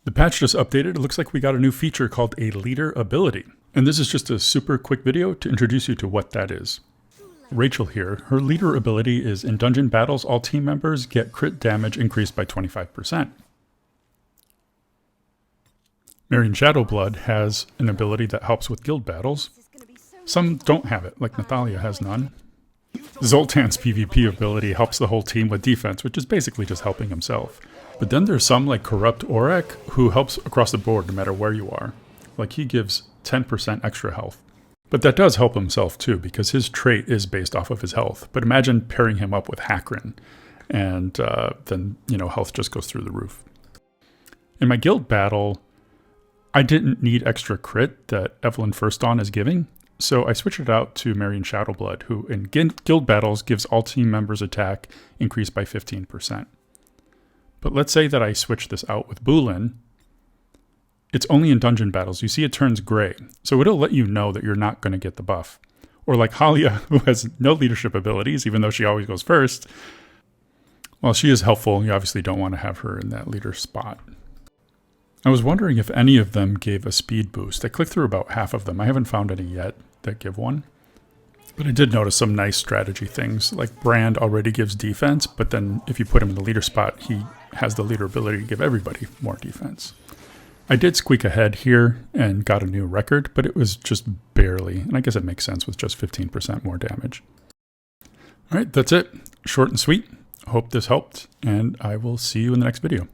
The patch just updated. It looks like we got a new feature called a leader ability. And this is just a super quick video to introduce you to what that is. Rachel here, her leader ability is in dungeon battles, all team members get crit damage increased by 25%. Marion Shadowblood has an ability that helps with guild battles. Some don't have it, like Natalia has none. Zoltan's PvP ability helps the whole team with defense, which is basically just helping himself. But then there's some like Corrupt Orek who helps across the board no matter where you are. Like he gives 10% extra health. But that does help himself too, because his trait is based off of his health. But imagine pairing him up with Hakrin, and then, health just goes through the roof. In my guild battle, I didn't need extra crit that Evelyn Firstdawn is giving, so I switched it out to Marion Shadowblood, who in guild battles gives all team members attack increased by 15%. But let's say that I switch this out with Bulin. It's only in dungeon battles. You see it turns gray, so it'll let you know that you're not going to get the buff. Or like Halia, who has no leadership abilities, even though she always goes first. While she is helpful, you obviously don't want to have her in that leader spot. I was wondering if any of them gave a speed boost. I clicked through about half of them. I haven't found any yet that give one. But I did notice some nice strategy things, like Brand already gives defense, but then if you put him in the leader spot, he has the leader ability to give everybody more defense. I did squeak ahead here and got a new record, but it was just barely, and I guess it makes sense with just 15% more damage. All right, that's it. Short and sweet. Hope this helped, and I will see you in the next video.